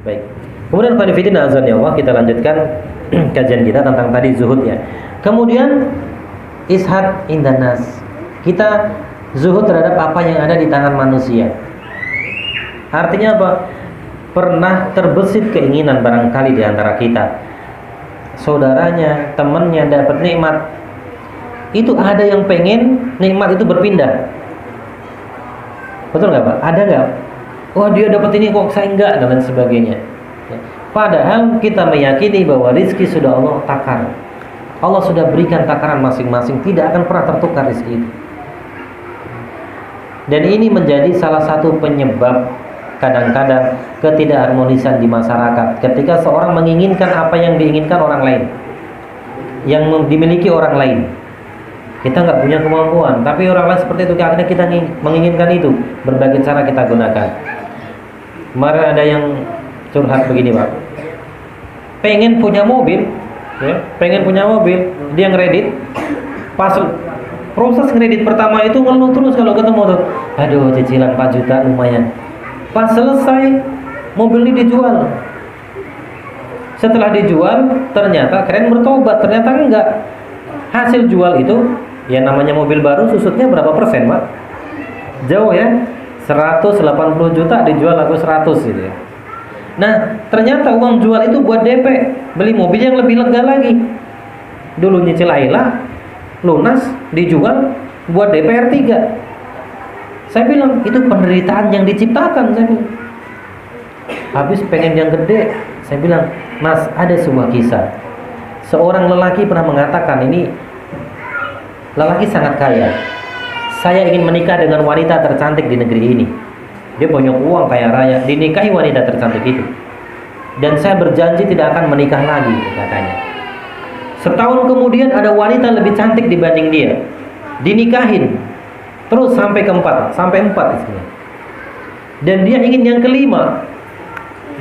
Baik. Kemudian qanifidin azan ya Allah, kita lanjutkan kajian kita tentang tadi zuhud ya. Kemudian ishad indanas. Kita zuhud terhadap apa yang ada di tangan manusia. Artinya apa? Pernah terbesit keinginan barangkali di antara kita, saudaranya, temannya dapat nikmat, itu ada yang pengen nikmat itu berpindah. Betul nggak Pak? Ada nggak? Wah dia dapat ini kok saya enggak, dan lain sebagainya. Padahal kita meyakini bahwa rizki sudah Allah takar. Allah sudah berikan takaran masing-masing, tidak akan pernah tertukar rizki itu. Dan ini menjadi salah satu penyebab kadang-kadang ketidakharmonisan di masyarakat ketika seorang menginginkan apa yang diinginkan orang lain, yang dimiliki orang lain. Kita nggak punya kemampuan, tapi orang lain seperti itu, akhirnya kita menginginkan itu. Berbagai cara kita gunakan. Kemarin ada yang curhat begini Pak, pengen punya mobil ya, pengen punya mobil, dia ngeredit, pas proses kredit pertama itu ngeluh terus kalau ketemu tuh, aduh cicilan 4 juta lumayan. Pas selesai mobil ini dijual, setelah dijual ternyata keren bertobat, ternyata enggak. Hasil jual itu ya namanya mobil baru, susutnya berapa persen Pak? Jauh ya, 180 juta dijual laku 100 gitu ya. Nah ternyata uang jual itu buat DP, beli mobil yang lebih lega lagi. Dulu nyicil Ayla, lunas, dijual buat DPR 3. Saya bilang itu penderitaan yang diciptakan. Saya bilang habis pengen yang gede. Saya bilang Mas, ada sebuah kisah. Seorang lelaki pernah mengatakan, ini lelaki sangat kaya, saya ingin menikah dengan wanita tercantik di negeri ini. Dia banyak uang, kaya raya, dinikahi wanita tercantik itu, dan saya berjanji tidak akan menikah lagi, katanya. Setahun kemudian ada wanita lebih cantik dibanding dia, dinikahin terus sampai keempat, sampai 4 istrinya. Dan dia ingin yang kelima.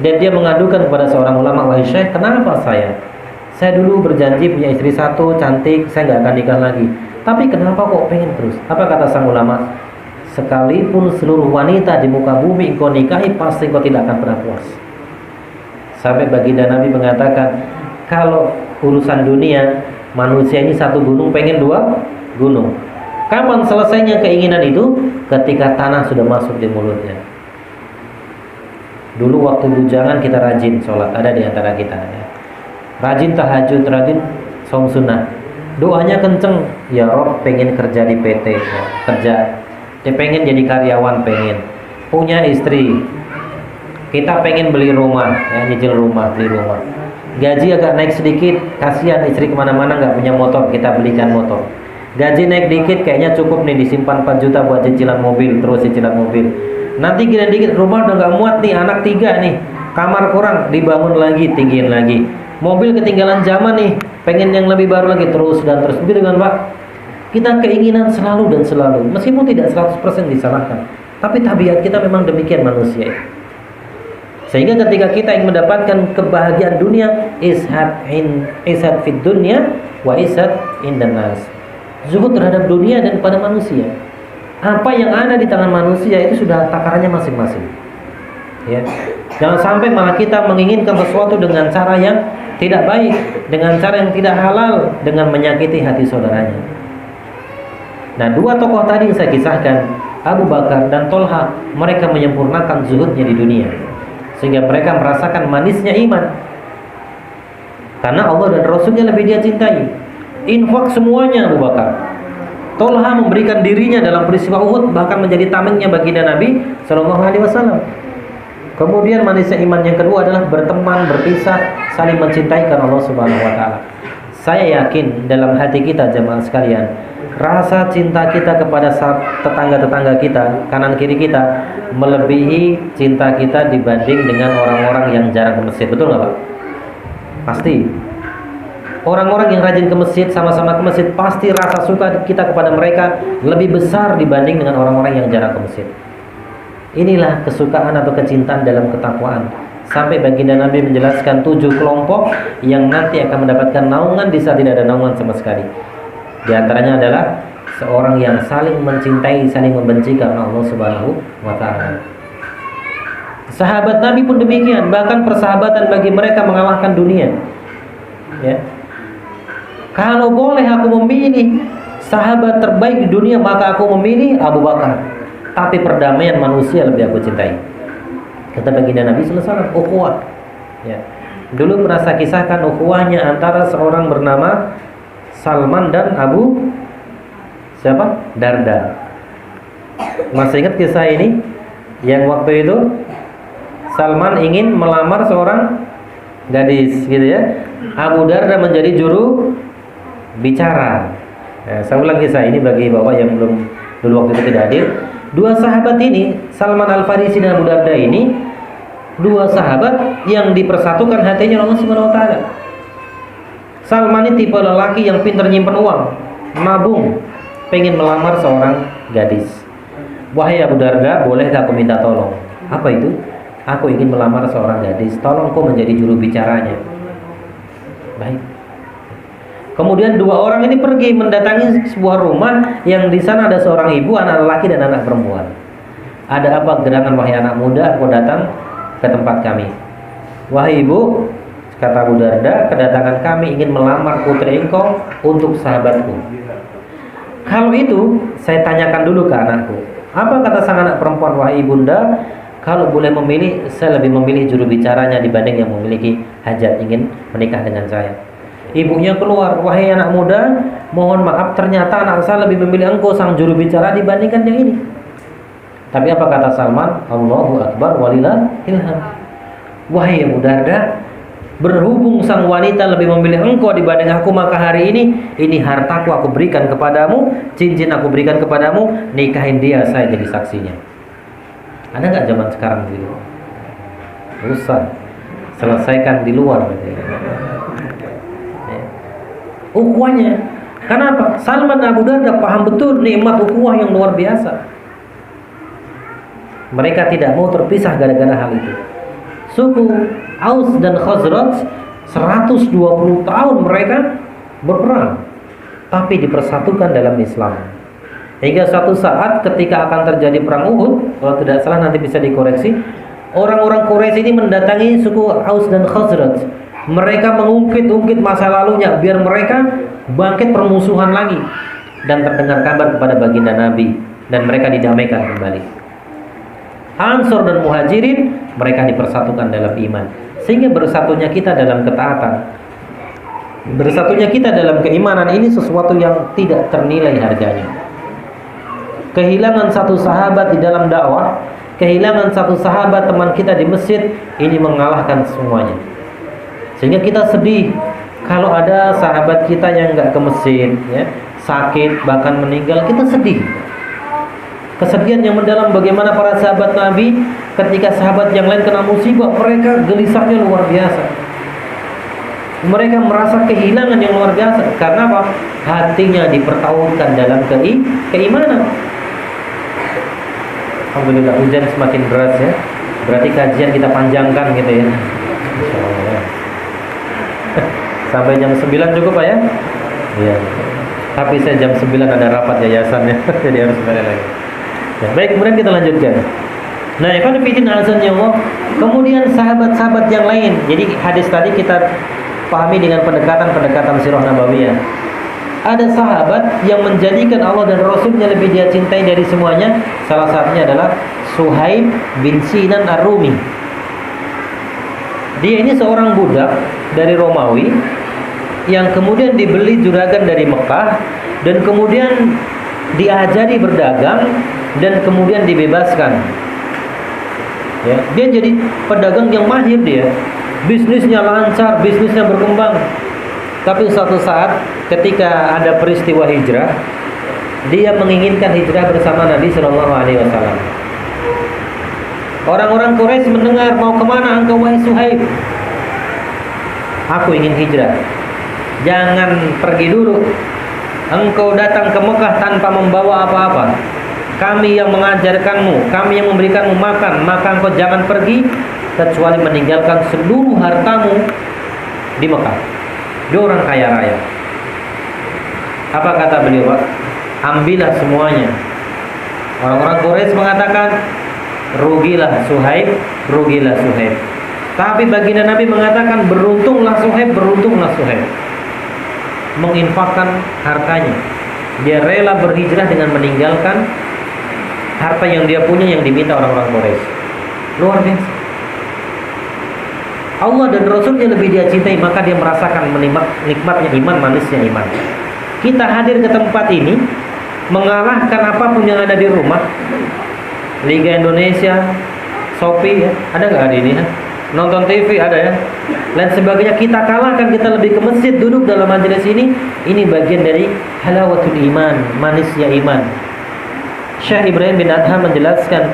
Dan dia mengadukan kepada seorang ulama, wahai Syekh, kenapa saya dulu berjanji punya istri 1 cantik, saya nggak akan nikah lagi, tapi kenapa kok pengen terus? Apa kata sang ulama? Sekalipun seluruh wanita di muka bumi engkau nikahi, pasti engkau tidak akan pernah puas. Sampai baginda Nabi mengatakan, kalau urusan dunia, manusia ini 1 gunung pengen 2 gunung. Kapan selesainya keinginan itu? Ketika tanah sudah masuk di mulutnya. Dulu waktu bujangan kita rajin sholat, ada di antara kita ya. Rajin tahajud, rajin saum sunnah. Doanya kenceng, ya Rob pengen kerja di PT ya, kerja. Dia pengen jadi karyawan, pengen punya istri. Kita pengen beli rumah ya, nyicil rumah, beli rumah. Gaji agak naik sedikit, kasihan istri kemana-mana nggak punya motor, kita belikan motor. Gaji naik dikit, kayaknya cukup nih disimpan 4 juta buat cicilan mobil, terus cicilan mobil. Nanti gila dikit, rumah udah nggak muat nih, anak 3 nih, kamar kurang, dibangun lagi, tinggiin lagi. Mobil ketinggalan zaman nih, pengen yang lebih baru lagi, terus dan terus. Begitu kan Pak? Kita keinginan selalu dan selalu, meskipun tidak 100% disalahkan, tapi tabiat kita memang demikian manusia. Sehingga ketika kita ingin mendapatkan kebahagiaan dunia, ishad fid dunya wa ishad indan nas. Zuhud terhadap dunia dan pada manusia. Apa yang ada di tangan manusia itu sudah takarannya masing-masing. Ya. Jangan sampai malah kita menginginkan sesuatu dengan cara yang tidak baik, dengan cara yang tidak halal, dengan menyakiti hati saudaranya. Nah, 2 tokoh tadi yang saya kisahkan, Abu Bakar dan Tolha, mereka menyempurnakan zuhudnya di dunia, sehingga mereka merasakan manisnya iman. Karena Allah dan Rasulnya lebih dia cintai. Infak semuanya Abu Bakar. Tolha memberikan dirinya dalam peristiwa Uhud, bahkan menjadi tamengnya baginda Nabi Shallallahu Alaihi Wasallam. Kemudian manisnya iman yang kedua adalah berteman, berpisah, saling mencintai karena Allah Subhanahu Wa Taala. Saya yakin dalam hati kita jemaah sekalian, rasa cinta kita kepada tetangga-tetangga kita, kanan kiri kita, melebihi cinta kita dibanding dengan orang-orang yang jarang ke masjid. Betul nggak Pak? Pasti. Orang-orang yang rajin ke masjid, sama-sama ke masjid, pasti rasa suka kita kepada mereka lebih besar dibanding dengan orang-orang yang jarang ke masjid. Inilah kesukaan atau kecintaan dalam ketakwaan. Sampai baginda Nabi menjelaskan 7 kelompok yang nanti akan mendapatkan naungan di saat tidak ada naungan sama sekali. Di antaranya adalah seorang yang saling mencintai, saling membenci karena Allah Subhanahu wa Ta'ala. Sahabat Nabi pun demikian, bahkan persahabatan bagi mereka mengalahkan dunia. Ya. Kalau boleh aku memilih sahabat terbaik di dunia, maka aku memilih Abu Bakar. Tapi perdamaian manusia lebih aku cintai. Kata baginda Nabi sallallahu alaihi wasallam, ukhuwah. Ya. Dulu pernah saya kisahkan ukhuwahnya antara seorang bernama Salman dan Abu siapa? Darda. Masih ingat kisah ini? Yang waktu itu Salman ingin melamar seorang gadis, gitu ya. Abu Darda menjadi juru bicara. Saya ulang kisah ini bagi bapak yang belum dulu waktu itu tidak hadir. Dua sahabat ini, Salman Al-Farisi dan Abu Darda ini, dua sahabat yang dipersatukan hatinya Allah Subhanahu wa taala. Salman ini tipe lelaki yang pintar nyimpen uang, nabung, pengen melamar seorang gadis. Wahai Abu Darda, bolehkah aku minta tolong? Apa itu? Aku ingin melamar seorang gadis, tolong kau menjadi juru bicaranya. Baik. Kemudian dua orang ini pergi mendatangi sebuah rumah yang di sana ada seorang ibu, anak laki dan anak perempuan. Ada apa gerangan wahai anak muda, kau datang ke tempat kami? Wahai ibu, kata Abu Darda, kedatangan kami ingin melamar putri engkau untuk sahabatku. Kalau itu, saya tanyakan dulu ke anakku. Apa kata sang anak perempuan? Wahai ibunda, kalau boleh memilih, saya lebih memilih juru bicaranya dibanding yang memiliki hajat ingin menikah dengan saya. Ibunya keluar, wahai anak muda, mohon maaf, ternyata anak saya lebih memilih engkau sang juru bicara dibandingkan yang ini. Tapi apa kata Salman? Allahu Akbar walillahil hamd. Wahai Abu Darda, berhubung sang wanita lebih memilih engkau dibanding aku, maka hari ini hartaku aku berikan kepadamu, cincin aku berikan kepadamu, nikahin dia, saya jadi saksinya. Ada nggak zaman sekarang gitu? Usah, selesaikan di luar. Ukhuwahnya, kenapa? Salman dan Abu Darda paham betul nikmat ukhuwah yang luar biasa. Mereka tidak mau terpisah gara-gara hal itu. Suku Aus dan Khazraj 120 tahun mereka berperang, tapi dipersatukan dalam Islam. Hingga suatu saat ketika akan terjadi perang Uhud, kalau tidak salah nanti bisa dikoreksi, orang-orang Quraisy ini mendatangi suku Aus dan Khazraj. Mereka mengungkit-ungkit masa lalunya biar mereka bangkit permusuhan lagi, dan terdengar kabar kepada baginda Nabi dan mereka didamaikan kembali. Ansor dan Muhajirin mereka dipersatukan dalam iman, sehingga bersatunya kita dalam ketaatan, bersatunya kita dalam keimanan ini sesuatu yang tidak ternilai harganya. Kehilangan satu sahabat di dalam dakwah, kehilangan satu sahabat teman kita di masjid, ini mengalahkan semuanya. Sehingga kita sedih kalau ada sahabat kita yang nggak ke masjid, ya, sakit bahkan meninggal, kita sedih. Kesedihan yang mendalam bagaimana para sahabat Nabi ketika sahabat yang lain kena musibah, mereka gelisahnya luar biasa. Mereka merasa kehilangan yang luar biasa. Karena apa? Hatinya dipertautkan dalam keimanan. Alhamdulillah hujan semakin deras ya. Berarti kajian kita panjangkan gitu ya. Insyaallah. Sampai jam 9 cukup Pak ya? Iya. Tapi saya jam 9 ada rapat yayasan ya. Jadi harus balik lagi. Ya, baik, kemudian kita lanjutkan. Nah, ikhwan fillah azannya Allah. Kemudian sahabat-sahabat yang lain. Jadi hadis tadi kita pahami dengan pendekatan sirah nabawiyah. Ada sahabat yang menjadikan Allah dan Rasulnya lebih dia cintai dari semuanya. Salah satunya adalah Suhaib bin Sinan Ar-Rumi. Dia ini seorang budak dari Romawi yang kemudian dibeli juragan dari Mekah dan kemudian diajari berdagang dan kemudian dibebaskan. Ya, dia jadi pedagang yang mahir dia. Bisnisnya lancar, bisnisnya berkembang. Tapi suatu saat ketika ada peristiwa hijrah, dia menginginkan hijrah bersama Nabi Shallallahu Alaihi Wasallam. Orang-orang Quraisy mendengar, mau kemana engkau wahai Suhaib? Aku ingin hijrah. Jangan pergi dulu. Engkau datang ke Mekah tanpa membawa apa-apa. Kami yang mengajarkanmu, kami yang memberikanmu makan, maka engkau jangan pergi kecuali meninggalkan seluruh hartamu di Mekah. Dia orang kaya raya. Apa kata beliau, Pak? Ambillah semuanya. Orang-orang Quraisy mengatakan, rugilah Suhaib, rugilah Suhaib. Tapi baginda Nabi mengatakan beruntunglah Suhaib, beruntunglah Suhaib. Menginfakkan hartanya. Dia rela berhijrah dengan meninggalkan harta yang dia punya yang diminta orang-orang Quraisy. Luar biasa. Allah dan Rasulnya lebih dia cintai, maka dia merasakan nikmatnya iman, manisnya iman. Kita hadir ke tempat ini mengalahkan apapun yang ada di rumah. Liga Indonesia, Shopee ya, ada nggak hari ini ya? Nonton TV ada ya, dan sebagainya. Kita kalahkan, kita lebih ke masjid, duduk dalam majelis ini. Ini bagian dari halawatul iman, manisnya iman. Syekh Ibrahim bin Adham menjelaskan,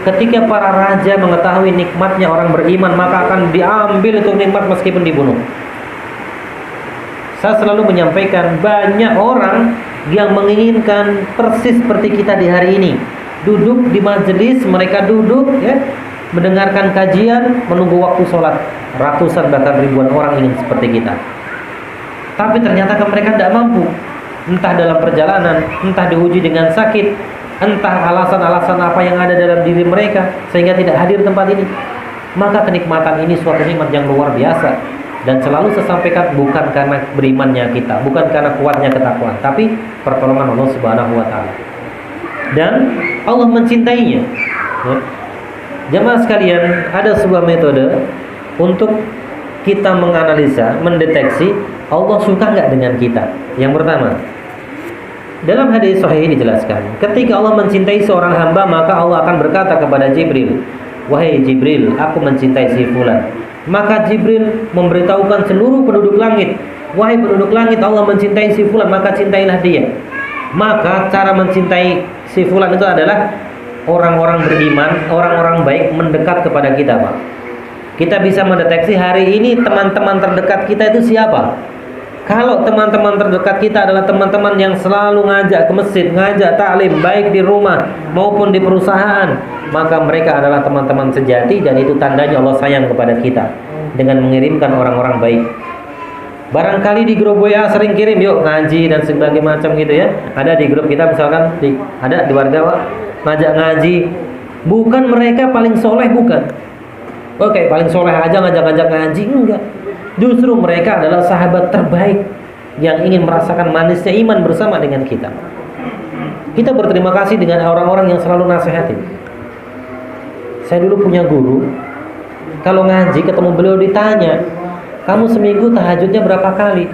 ketika para raja mengetahui nikmatnya orang beriman, maka akan diambil itu nikmat meskipun dibunuh. Saya selalu menyampaikan, banyak orang yang menginginkan persis seperti kita di hari ini, duduk di majelis, mereka duduk ya, mendengarkan kajian, menunggu waktu sholat. Ratusan bahkan ribuan orang ingin seperti kita. Tapi ternyata mereka tidak mampu, entah dalam perjalanan, entah diuji dengan sakit, entah alasan-alasan apa yang ada dalam diri mereka sehingga tidak hadir tempat ini. Maka kenikmatan ini suatu nikmat yang luar biasa. Dan selalu saya sampaikan, bukan karena berimannya kita, bukan karena kuatnya ketakwaan, tapi pertolongan Allah Subhanahu wa taala. Dan Allah mencintainya. Ya. Jamaah sekalian, ada sebuah metode untuk kita menganalisa, mendeteksi Allah suka nggak dengan kita. Yang pertama, dalam hadis sahih dijelaskan, ketika Allah mencintai seorang hamba, maka Allah akan berkata kepada Jibril, "Wahai Jibril, aku mencintai si fulan." Maka Jibril memberitahukan seluruh penduduk langit, "Wahai penduduk langit, Allah mencintai si fulan, maka cintailah dia." Maka cara mencintai si fulan itu adalah orang-orang beriman, orang-orang baik mendekat kepada kita, Pak. Kita bisa mendeteksi hari ini teman-teman terdekat kita itu siapa. Kalau teman-teman terdekat kita adalah teman-teman yang selalu ngajak ke masjid, ngajak taklim, baik di rumah maupun di perusahaan, maka mereka adalah teman-teman sejati, dan itu tandanya Allah sayang kepada kita dengan mengirimkan orang-orang baik. Barangkali di grup WA sering kirim, yuk ngaji dan sebagainya macam gitu ya. Ada di grup kita misalkan, ada di warga Pak, ngajak ngaji. Bukan mereka paling soleh, bukan. Oke, paling soleh aja ngajak-ngajak ngaji, enggak. Justru mereka adalah sahabat terbaik yang ingin merasakan manisnya iman bersama dengan kita. Kita berterima kasih dengan orang-orang yang selalu nasihatin. Saya dulu punya guru, kalau ngaji ketemu beliau ditanya, "Kamu seminggu tahajudnya berapa kali?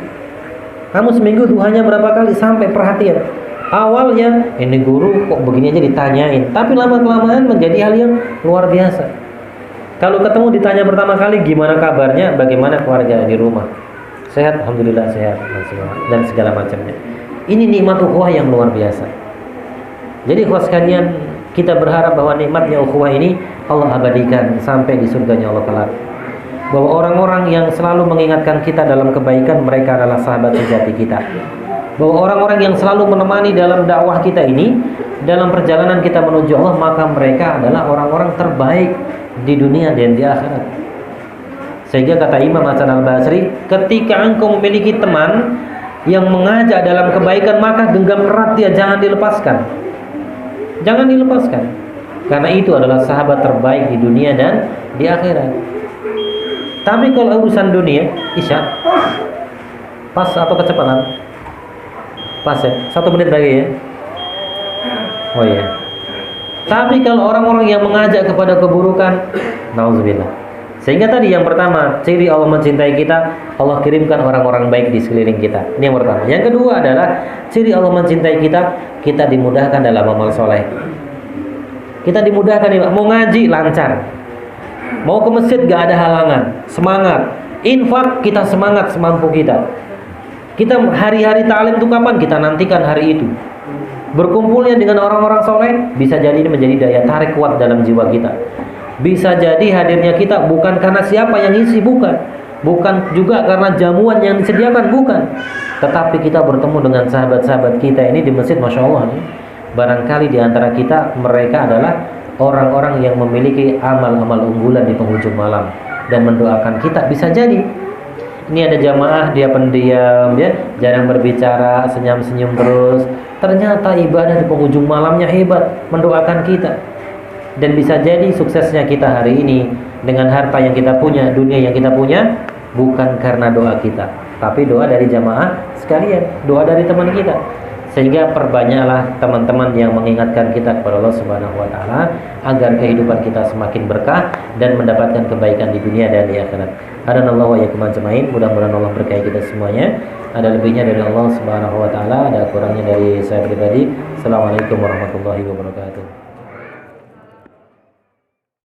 Kamu seminggu duhanya berapa kali?" Sampai perhatian. Awalnya, ini guru kok begini aja ditanyain, tapi lama-kelamaan menjadi hal yang luar biasa. Kalau ketemu ditanya pertama kali, gimana kabarnya, bagaimana keluarga di rumah? Sehat, alhamdulillah sehat, dan segala macamnya. Ini nikmat ukhuwah yang luar biasa. Jadi ukhuwah sekalian, kita berharap bahwa nikmatnya ukhuwah ini Allah abadikan sampai di surganya Allah kelak. Bahwa orang-orang yang selalu mengingatkan kita dalam kebaikan, mereka adalah sahabat sejati kita. Bahwa orang-orang yang selalu menemani dalam dakwah kita ini, dalam perjalanan kita menuju Allah, maka mereka adalah orang-orang terbaik di dunia dan di akhirat. Sehingga kata Imam Hasan Al-Basri, ketika engkau memiliki teman yang mengajak dalam kebaikan, maka genggam erat dia, jangan dilepaskan. Jangan dilepaskan. Karena itu adalah sahabat terbaik di dunia dan di akhirat. Tapi kalau urusan dunia, Isya, pas atau kecepatan? Pas ya, 1 menit lagi ya. Oh iya. Tapi kalau orang-orang yang mengajak kepada keburukan, nauzubillah. Sehingga tadi yang pertama, ciri Allah mencintai kita, Allah kirimkan orang-orang baik di sekeliling kita. Ini yang pertama. Yang kedua adalah ciri Allah mencintai kita, kita dimudahkan dalam amal soleh. Kita dimudahkan, mau ngaji lancar, mau ke masjid gak ada halangan, semangat. Infak kita semangat semampu kita. Kita hari-hari ta'lim itu kapan? Kita nantikan hari itu. Berkumpulnya dengan orang-orang soleh bisa jadi ini menjadi daya tarik kuat dalam jiwa kita. Bisa jadi hadirnya kita bukan karena siapa yang isi, bukan juga karena jamuan yang disediakan, bukan. Tetapi kita bertemu dengan sahabat-sahabat kita ini di masjid, masya Allah. Barangkali di antara kita mereka adalah orang-orang yang memiliki amal-amal unggulan di penghujung malam dan mendoakan kita. Bisa jadi ini ada jamaah, dia pendiam ya, jarang berbicara, senyum-senyum terus. Ternyata ibadah di penghujung malamnya hebat, mendoakan kita. Dan bisa jadi suksesnya kita hari ini dengan harta yang kita punya, dunia yang kita punya, bukan karena doa kita, tapi doa dari jamaah sekalian, doa dari teman kita. Sehingga perbanyaklah teman-teman yang mengingatkan kita kepada Allah Subhanahu wa taala agar kehidupan kita semakin berkah dan mendapatkan kebaikan di dunia dan di akhirat. Hadanallahu wa iyyakum ajmain. Mudah-mudahan Allah berkahi kita semuanya. Ada lebihnya dari Allah Subhanahu wa taala, ada kurangnya dari saya pribadi. Assalamualaikum warahmatullahi wabarakatuh.